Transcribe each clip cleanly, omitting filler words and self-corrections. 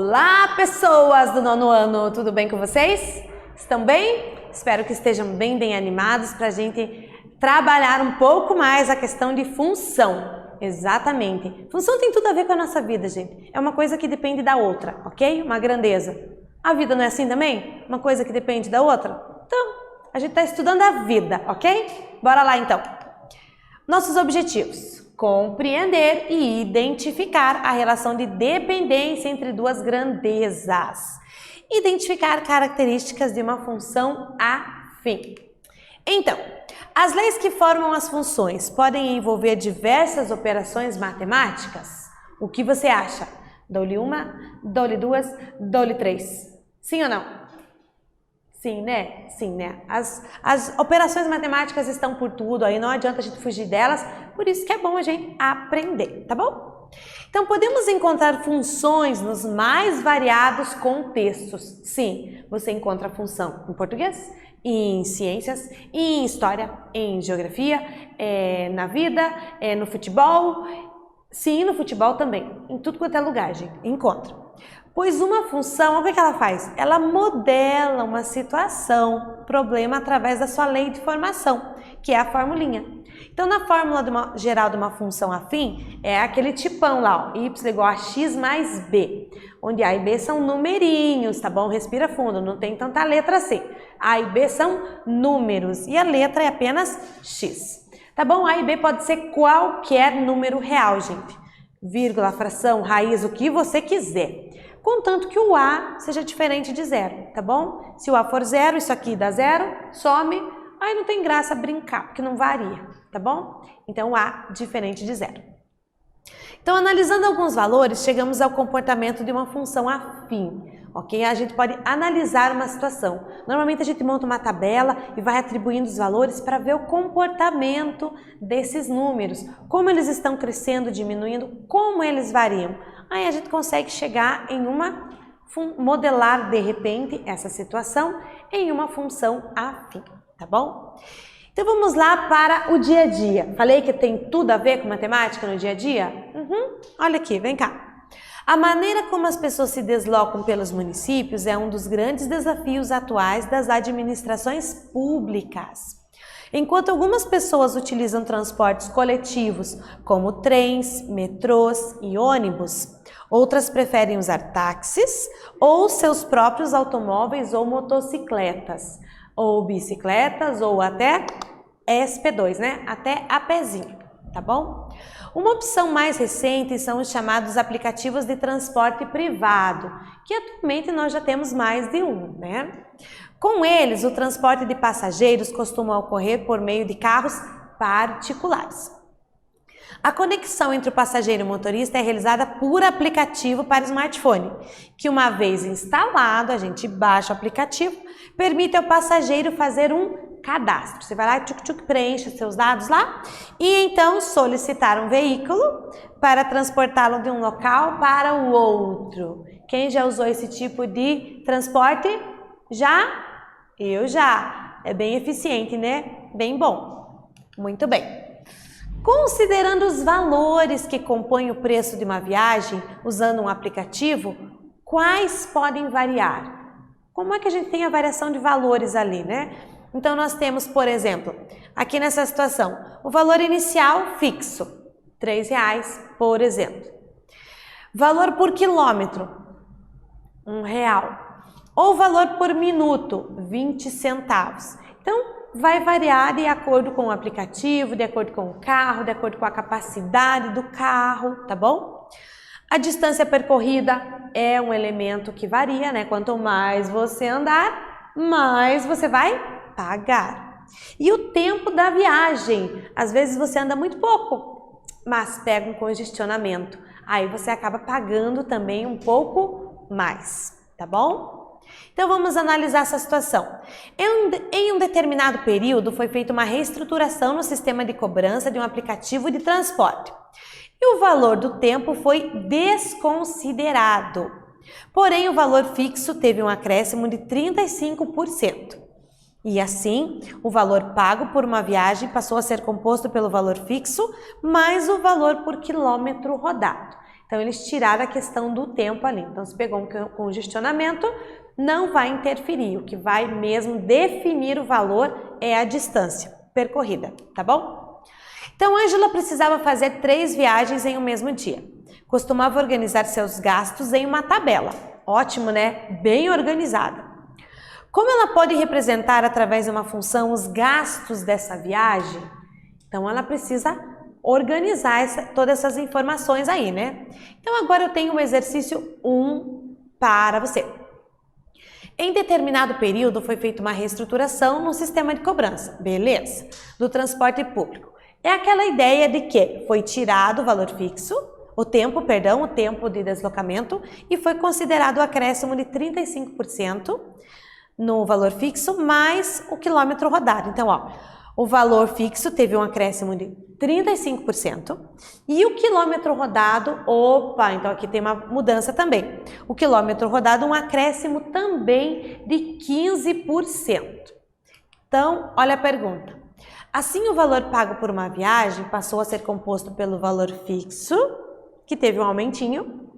Olá, pessoas do 9º ano, tudo bem com vocês? Estão bem? Espero que estejam bem animados para a gente trabalhar um pouco mais a questão de função. Exatamente. Função tem tudo a ver com a nossa vida, gente. É uma coisa que depende da outra, ok? Uma grandeza. A vida não é assim também? Uma coisa que depende da outra? Então, a gente está estudando a vida, ok? Bora lá então. Nossos objetivos: compreender e identificar a relação de dependência entre duas grandezas. Identificar características de uma função afim. Então, as leis que formam as funções podem envolver diversas operações matemáticas? O que você acha? Dou-lhe uma, dou-lhe duas, dou-lhe três. Sim ou não? Sim, né? Sim, né? As operações matemáticas estão por tudo, aí não adianta a gente fugir delas, por isso que é bom a gente aprender, tá bom? Então, podemos encontrar funções nos mais variados contextos. Sim, você encontra função em português, em ciências, em história, em geografia, na vida, no futebol. Sim, no futebol também. Em tudo quanto é lugar, gente, encontra. Pois uma função, o que ela faz? Ela modela uma situação, problema, através da sua lei de formação, que é a formulinha. Então, na fórmula geral de uma função afim, é aquele tipão lá, ó, y igual a x mais b, onde a e b são numerinhos, tá bom? Respira fundo, não tem tanta letra assim. A e b são números e a letra é apenas x. Tá bom? A e b pode ser qualquer número real, gente. Vírgula, fração, raiz, o que você quiser. Contanto que o A seja diferente de zero, tá bom? Se o A for zero, isso aqui dá zero, some, aí não tem graça brincar, porque não varia, tá bom? Então, o A diferente de zero. Então, analisando alguns valores, chegamos ao comportamento de uma função afim, ok? A gente pode analisar uma situação. Normalmente, a gente monta uma tabela e vai atribuindo os valores para ver o comportamento desses números, como eles estão crescendo, diminuindo, como eles variam. Aí a gente consegue chegar em modelar de repente essa situação em uma função afim, tá bom? Então vamos lá para o dia a dia. Falei que tem tudo a ver com matemática no dia a dia? Olha aqui, vem cá. A maneira como as pessoas se deslocam pelos municípios é um dos grandes desafios atuais das administrações públicas. Enquanto algumas pessoas utilizam transportes coletivos, como trens, metrôs e ônibus, outras preferem usar táxis ou seus próprios automóveis ou motocicletas, ou bicicletas ou até SP2, né? Até a pezinho, tá bom? Uma opção mais recente são os chamados aplicativos de transporte privado, que atualmente nós já temos mais de um, né? Com eles, o transporte de passageiros costuma ocorrer por meio de carros particulares. A conexão entre o passageiro e o motorista é realizada por aplicativo para smartphone, que uma vez instalado, a gente baixa o aplicativo, permite ao passageiro fazer um cadastro. Você vai lá e preenche os seus dados lá e então solicitar um veículo para transportá-lo de um local para o outro. Quem já usou esse tipo de transporte? Já? Eu já. É bem eficiente, né? Bem bom. Muito bem. Considerando os valores que compõem o preço de uma viagem usando um aplicativo, quais podem variar? Como é que a gente tem a variação de valores ali, né? Então, nós temos, por exemplo, aqui nessa situação, o valor inicial fixo, R$3, por exemplo. Valor por quilômetro, R$1. Ou valor por minuto, 20 centavos. Então, vai variar de acordo com o aplicativo, de acordo com o carro, de acordo com a capacidade do carro, tá bom? A distância percorrida é um elemento que varia, né? Quanto mais você andar, mais você vai pagar. E o tempo da viagem, às vezes você anda muito pouco, mas pega um congestionamento. Aí você acaba pagando também um pouco mais, tá bom? Então vamos analisar essa situação. Em um determinado período foi feita uma reestruturação no sistema de cobrança de um aplicativo de transporte. E o valor do tempo foi desconsiderado. Porém, o valor fixo teve um acréscimo de 35%. E assim, o valor pago por uma viagem passou a ser composto pelo valor fixo mais o valor por quilômetro rodado. Então, eles tiraram a questão do tempo ali. Então, se pegou um congestionamento, não vai interferir. O que vai mesmo definir o valor é a distância percorrida, tá bom? Então, Ângela precisava fazer 3 viagens em um mesmo dia. Costumava organizar seus gastos em uma tabela. Ótimo, né? Bem organizada. Como ela pode representar através de uma função os gastos dessa viagem? Então, ela precisa organizar todas essas informações aí, né? Então, agora eu tenho o exercício 1 para você. Em determinado período foi feita uma reestruturação no sistema de cobrança, beleza? Do transporte público. É aquela ideia de que foi tirado o valor fixo, o tempo de deslocamento, e foi considerado o acréscimo de 35% no valor fixo mais o quilômetro rodado. Então, ó, o valor fixo teve um acréscimo de 35% e o quilômetro rodado, então aqui tem uma mudança também. O quilômetro rodado, um acréscimo também de 15%. Então, olha a pergunta. Assim, o valor pago por uma viagem passou a ser composto pelo valor fixo, que teve um aumentinho,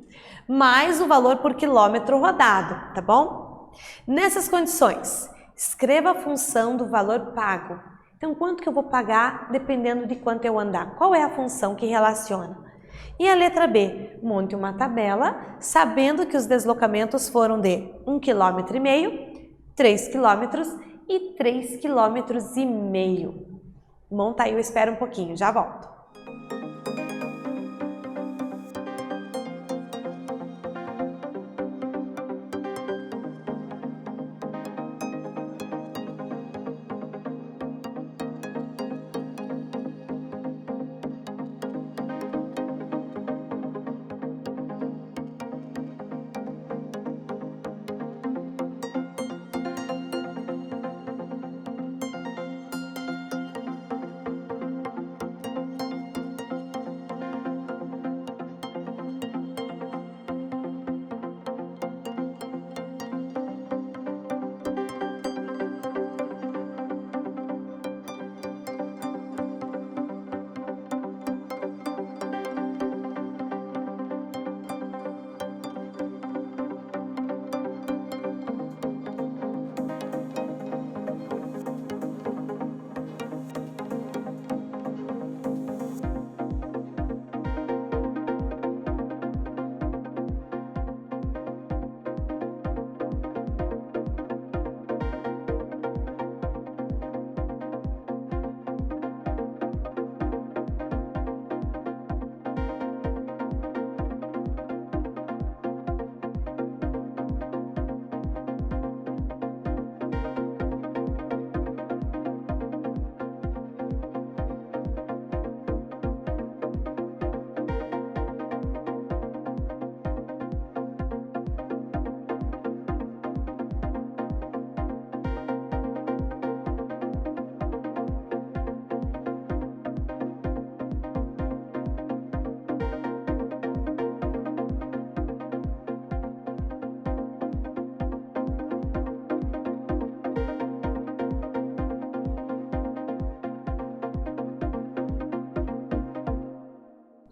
mais o valor por quilômetro rodado, tá bom? Nessas condições, escreva a função do valor pago. Então, quanto que eu vou pagar dependendo de quanto eu andar? Qual é a função que relaciona? E a letra B, monte uma tabela, sabendo que os deslocamentos foram de 1,5 km, 3 km e 3,5 km. Monta aí, eu espero um pouquinho, já volto.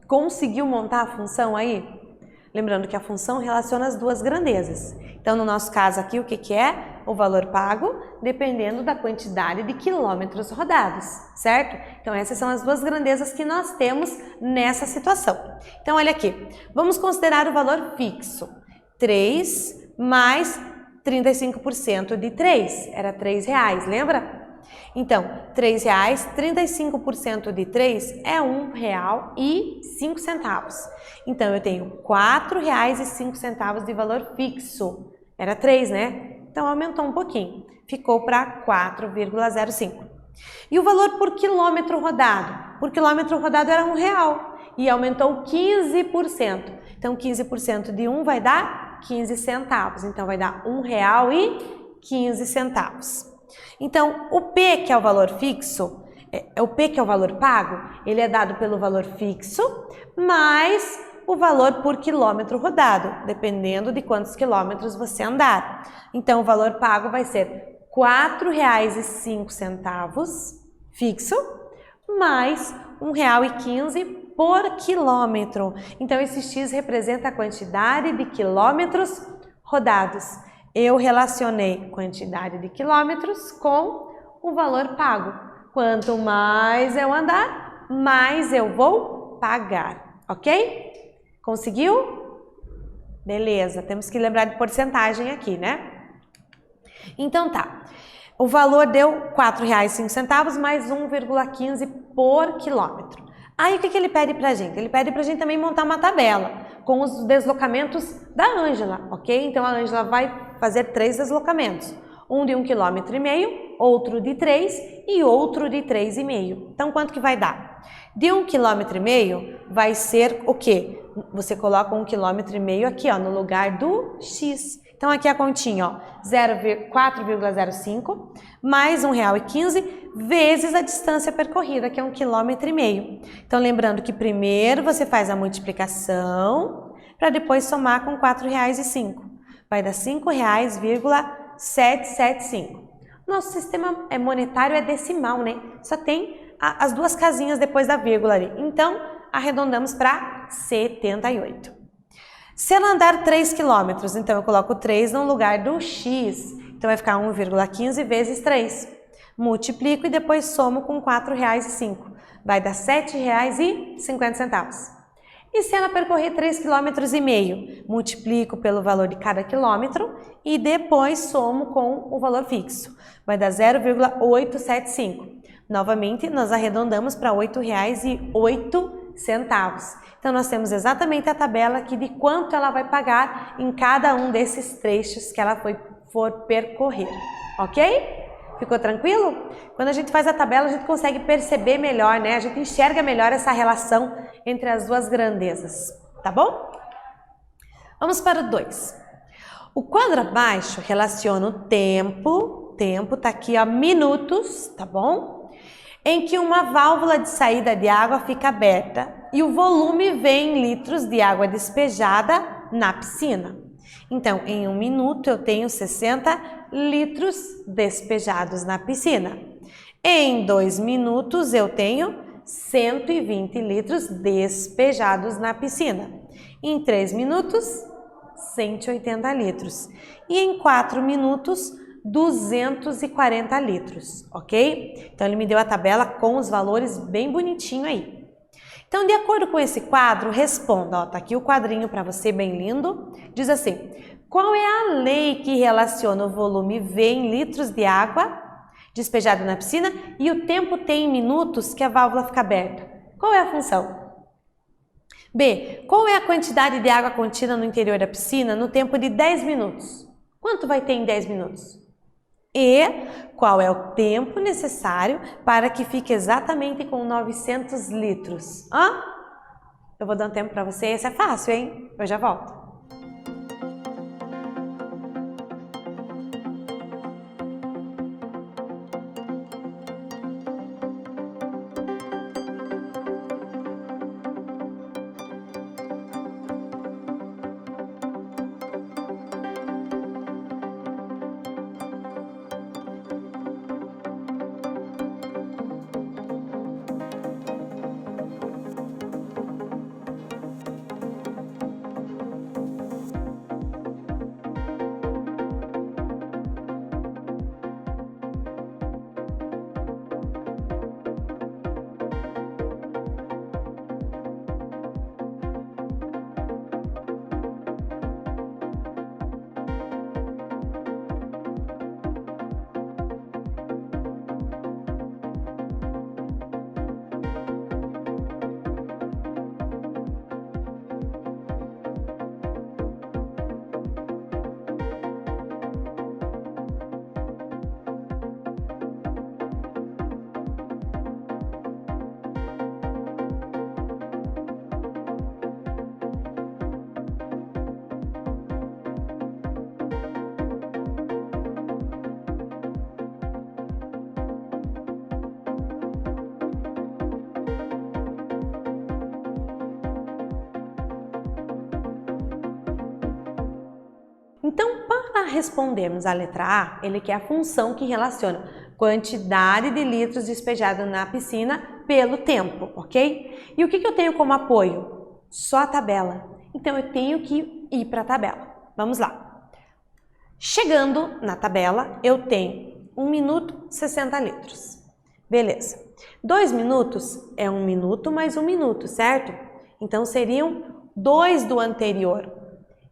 Conseguiu montar a função aí? Lembrando que a função relaciona as duas grandezas. Então, no nosso caso aqui, o que é? O valor pago, dependendo da quantidade de quilômetros rodados, certo? Então, essas são as duas grandezas que nós temos nessa situação. Então, olha aqui, vamos considerar o valor fixo. 3 mais 35% de 3, era R$3, lembra? Então, R$3, 35% de 3 é R$1,05. Então, eu tenho R$4,05 de valor fixo. Era 3, né? Então, aumentou um pouquinho. Ficou para 4,05. E o valor por quilômetro rodado? Por quilômetro rodado era R$1 e aumentou 15%. Então, 15% de 1 vai dar 15 centavos. Então, vai dar R$1,15. Então, o P, que é o valor fixo, o P, que é o valor pago, ele é dado pelo valor fixo mais o valor por quilômetro rodado, dependendo de quantos quilômetros você andar. Então, o valor pago vai ser R$4,05 fixo mais R$1,15 por quilômetro. Então, esse X representa a quantidade de quilômetros rodados. Eu relacionei quantidade de quilômetros com o valor pago. Quanto mais eu andar, mais eu vou pagar, ok? Conseguiu? Beleza, temos que lembrar de porcentagem aqui, né? Então tá, o valor deu R$ 4,05 mais 1,15 por quilômetro. Aí o que ele pede pra gente? Ele pede pra gente também montar uma tabela com os deslocamentos da Ângela, ok? Então a Ângela vai fazer 3 deslocamentos, um de 1,5 km, outro de 3 e outro de 3,5. Então quanto que vai dar? De 1,5 km vai ser o quê? Você coloca 1,5 km aqui, ó, no lugar do X. Então aqui a continha, ó, 4,05 mais R$ 1,15 vezes a distância percorrida, que é 1,5 km. Então lembrando que primeiro você faz a multiplicação para depois somar com R$ 4,05. Vai dar R$ 5,775. Nosso sistema monetário é decimal, né? Só tem as duas casinhas depois da vírgula ali. Então arredondamos para 78. Se ela andar 3 km, então eu coloco 3 no lugar do X. Então vai ficar 1,15 vezes 3. Multiplico e depois somo com R$ 4,05. Vai dar R$ 7,50. E se ela percorrer 3,5 km, multiplico pelo valor de cada quilômetro e depois somo com o valor fixo. Vai dar 0,875. Novamente, nós arredondamos para R$ 8,08. Então, nós temos exatamente a tabela aqui de quanto ela vai pagar em cada um desses trechos que ela for percorrer, ok? Ficou tranquilo? Quando a gente faz a tabela, a gente consegue perceber melhor, né? A gente enxerga melhor essa relação entre as duas grandezas, tá bom? Vamos para o 2. O quadro abaixo relaciona o tempo tá aqui, ó, minutos, tá bom? Em que uma válvula de saída de água fica aberta e o volume vem em litros de água despejada na piscina. Então, em 1 minuto eu tenho 60 litros despejados na piscina. Em 2 minutos eu tenho 120 litros despejados na piscina. Em 3 minutos, 180 litros. E em 4 minutos, 240 litros, ok? Então, ele me deu a tabela com os valores bem bonitinho aí. Então, de acordo com esse quadro, responda, ó, tá aqui o quadrinho para você, bem lindo. Diz assim, qual é a lei que relaciona o volume V em litros de água despejado na piscina e o tempo T em minutos que a válvula fica aberta? Qual é a função? B, qual é a quantidade de água contida no interior da piscina no tempo de 10 minutos? Quanto vai ter em 10 minutos? E qual é o tempo necessário para que fique exatamente com 900 litros? Eu vou dar um tempo para você, esse é fácil, hein? Eu já volto. Então, para respondermos a letra A, ele quer a função que relaciona quantidade de litros despejado na piscina pelo tempo, ok? E o que eu tenho como apoio? Só a tabela. Então, eu tenho que ir para a tabela. Vamos lá. Chegando na tabela, eu tenho 1 minuto, 60 litros. Beleza. 2 minutos é 1 minuto mais 1 minuto, certo? Então, seriam 2 do anterior.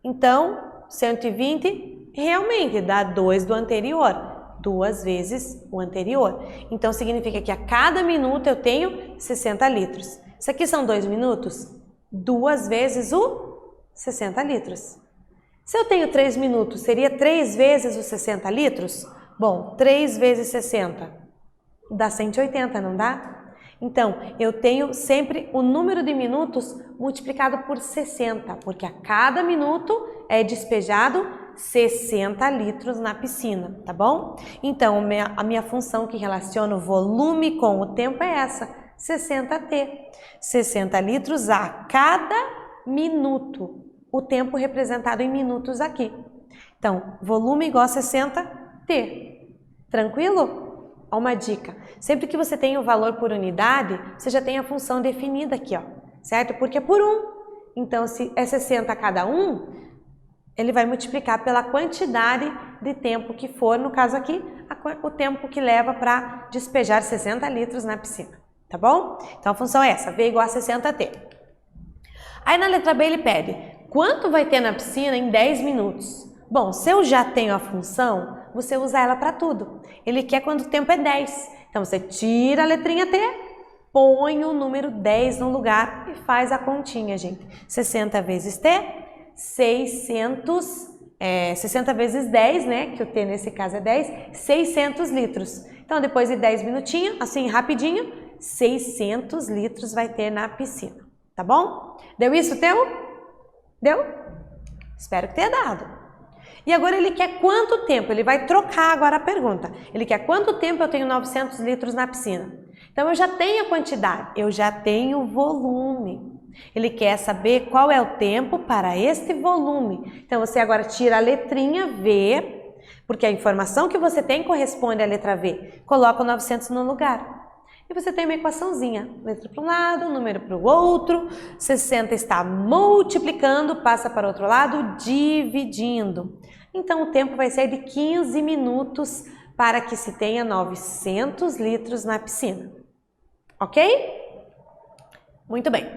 Então, 120 realmente dá 2 do anterior. 2 vezes o anterior. Então, significa que a cada minuto eu tenho 60 litros. Isso aqui são 2 minutos? 2 vezes o 60 litros. Se eu tenho 3 minutos, seria 3 vezes os 60 litros? Bom, 3 vezes 60 dá 180, não dá? Então, eu tenho sempre o número de minutos multiplicado por 60, porque a cada minuto é despejado 60 litros na piscina, tá bom? Então, a minha função que relaciona o volume com o tempo é essa, 60T. 60 litros a cada minuto, o tempo representado em minutos aqui. Então, volume igual a 60T. Tranquilo? Ó, uma dica. Sempre que você tem o valor por unidade, você já tem a função definida aqui, ó, certo? Porque é por 1. Então, se é 60 a cada 1, ele vai multiplicar pela quantidade de tempo que for, no caso aqui, o tempo que leva para despejar 60 litros na piscina, tá bom? Então, a função é essa, V igual a 60T. Aí, na letra B, ele pede, quanto vai ter na piscina em 10 minutos? Bom, se eu já tenho a função, você usa ela para tudo. Ele quer quando o tempo é 10. Então, você tira a letrinha T, põe o número 10 no lugar e faz a continha, gente. 60 vezes T, 60 vezes 10, né, que o T nesse caso é 10, 600 litros. Então, depois de 10 minutinhos, assim, rapidinho, 600 litros vai ter na piscina, tá bom? Deu isso, Teu? Deu? Espero que tenha dado. E agora ele quer quanto tempo? Ele vai trocar agora a pergunta. Ele quer quanto tempo eu tenho 900 litros na piscina? Então, eu já tenho a quantidade, eu já tenho o volume. Ele quer saber qual é o tempo para este volume. Então, você agora tira a letrinha V, porque a informação que você tem corresponde à letra V. Coloca o 900 no lugar. E você tem uma equaçãozinha. Letra para um lado, número para o outro. 60 está multiplicando, passa para o outro lado, dividindo. Então, o tempo vai ser de 15 minutos para que se tenha 900 litros na piscina. Ok? Muito bem.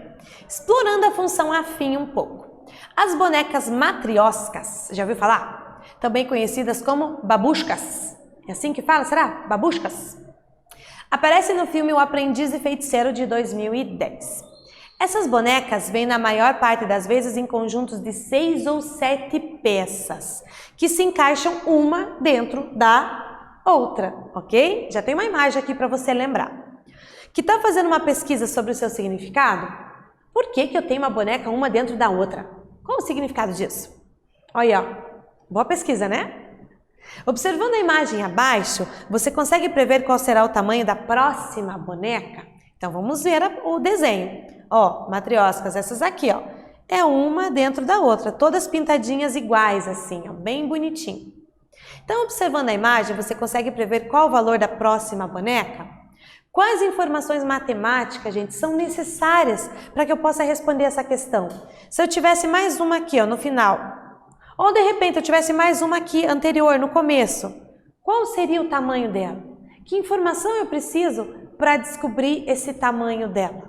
Explorando a função afim um pouco. As bonecas matrioscas, já ouviu falar? Também conhecidas como babushkas. É assim que fala, será? Babushkas. Aparece no filme O Aprendiz e Feiticeiro de 2010. Essas bonecas vêm na maior parte das vezes em conjuntos de 6 ou 7 peças, que se encaixam uma dentro da outra, ok? Já tem uma imagem aqui para você lembrar. Que está fazendo uma pesquisa sobre o seu significado? Por que eu tenho uma boneca uma dentro da outra? Qual o significado disso? Olha, ó, boa pesquisa, né? Observando a imagem abaixo, você consegue prever qual será o tamanho da próxima boneca? Então, vamos ver o desenho. Ó, matrioscas, essas aqui, ó, é uma dentro da outra, todas pintadinhas iguais assim, ó, bem bonitinho. Então, observando a imagem, você consegue prever qual o valor da próxima boneca? Quais informações matemáticas, gente, são necessárias para que eu possa responder essa questão? Se eu tivesse mais uma aqui, ó, no final, ou de repente eu tivesse mais uma aqui anterior, no começo, qual seria o tamanho dela? Que informação eu preciso para descobrir esse tamanho dela?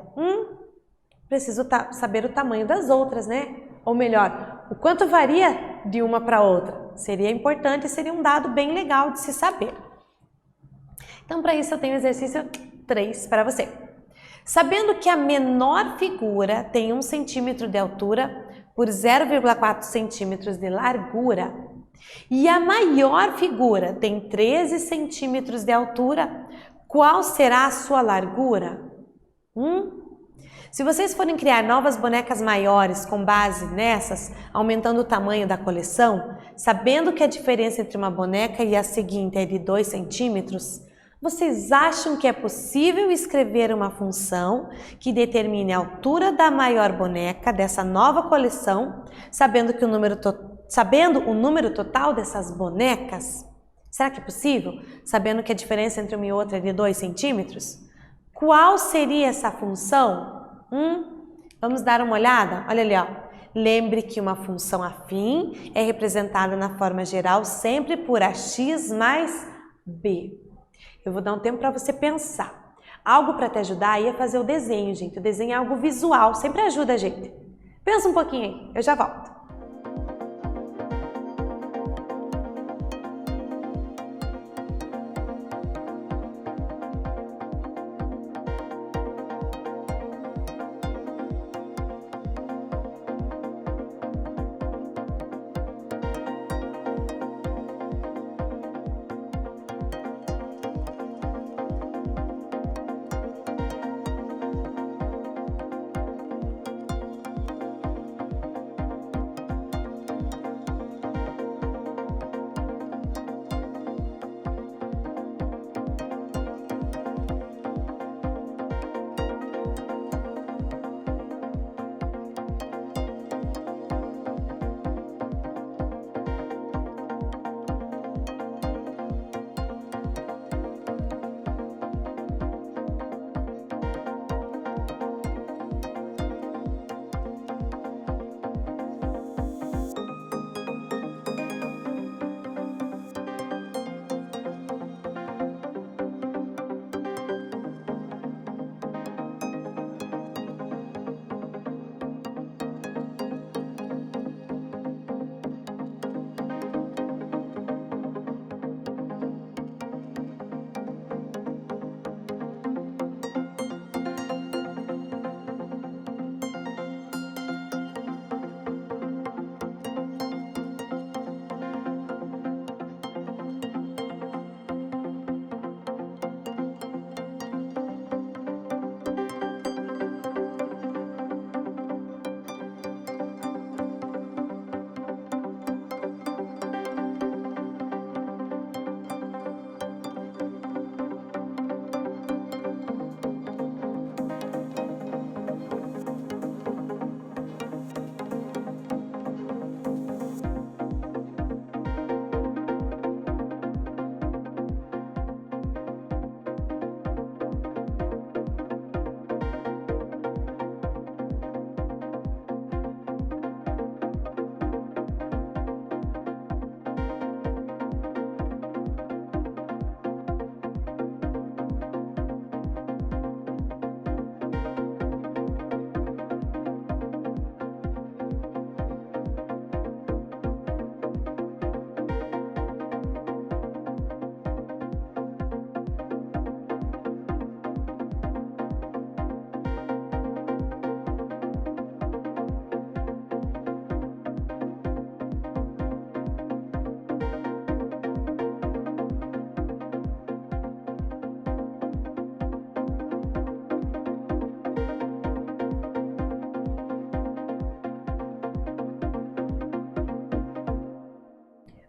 Preciso saber o tamanho das outras, né? Ou melhor, o quanto varia de uma para outra. Seria importante, seria um dado bem legal de se saber. Então, para isso eu tenho o exercício 3 para você. Sabendo que a menor figura tem 1 centímetro de altura por 0,4 centímetros de largura e a maior figura tem 13 centímetros de altura, qual será a sua largura? Se vocês forem criar novas bonecas maiores com base nessas, aumentando o tamanho da coleção, sabendo que a diferença entre uma boneca e a seguinte é de 2 centímetros, vocês acham que é possível escrever uma função que determine a altura da maior boneca dessa nova coleção, sabendo o número total dessas bonecas? Será que é possível? Sabendo que a diferença entre uma e outra é de 2 centímetros? Qual seria essa função? Vamos dar uma olhada? Olha ali, ó. Lembre que uma função afim é representada na forma geral sempre por ax mais b. Eu vou dar um tempo para você pensar. Algo para te ajudar aí é fazer o desenho, gente. O desenho é algo visual, sempre ajuda a gente. Pensa um pouquinho aí, eu já volto.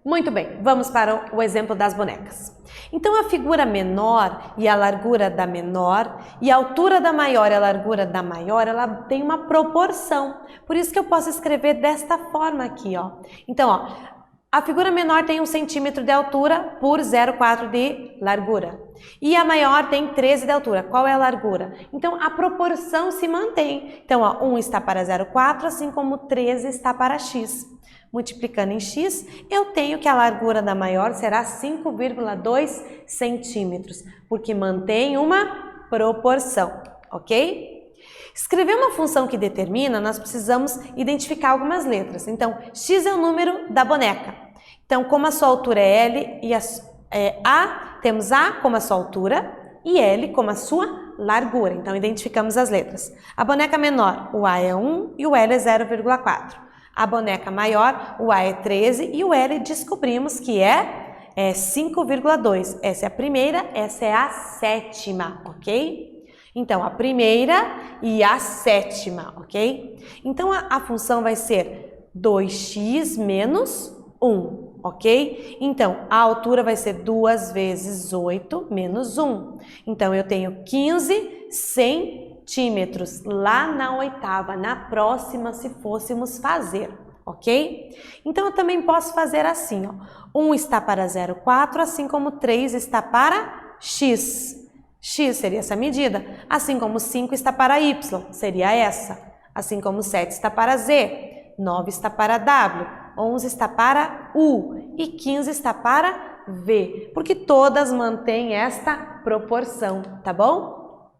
Muito bem, vamos para o exemplo das bonecas. Então, a figura menor e a largura da menor e a altura da maior e a largura da maior, ela tem uma proporção. Por isso que eu posso escrever desta forma aqui, ó. Então, ó, a figura menor tem 1 centímetro de altura por 0,4 de largura. E a maior tem 13 de altura. Qual é a largura? Então, a proporção se mantém. Então, ó, 1 está para 0,4, assim como 13 está para x. Multiplicando em x, eu tenho que a largura da maior será 5,2 centímetros, porque mantém uma proporção, ok? Escrever uma função que determina, nós precisamos identificar algumas letras. Então, x é o número da boneca. Então, como a sua altura é L e temos A como a sua altura e L como a sua largura. Então, identificamos as letras. A boneca menor, o A é 1 e o L é 0,4. A boneca maior, o A é 13 e o L descobrimos que é 5,2. Essa é a primeira, essa é a sétima, ok? Então, a primeira e a sétima, ok? Então, a função vai ser 2x menos 1, ok? Então, a altura vai ser 2 vezes 8 menos 1. Então, eu tenho 15 centímetros lá na oitava, na próxima, se fôssemos fazer, ok? Então, eu também posso fazer assim, ó. 1 está para 0,4, assim como 3 está para x. X seria essa medida, assim como 5 está para Y, seria essa. Assim como 7 está para Z, 9 está para W, 11 está para U e 15 está para V, porque todas mantêm esta proporção, tá bom?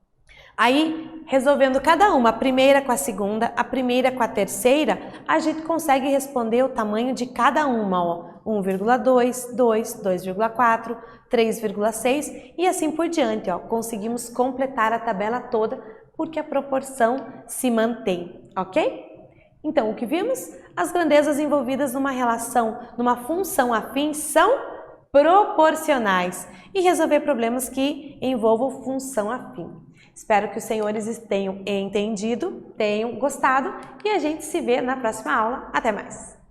Aí, resolvendo cada uma, a primeira com a segunda, a primeira com a terceira, a gente consegue responder o tamanho de cada uma, ó. 1,2, 2, 2,4, 3,6 e assim por diante, ó. Conseguimos completar a tabela toda porque a proporção se mantém, ok? Então, o que vimos? As grandezas envolvidas numa relação, numa função afim são proporcionais e resolver problemas que envolvam função afim. Espero que os senhores tenham entendido, tenham gostado e a gente se vê na próxima aula. Até mais!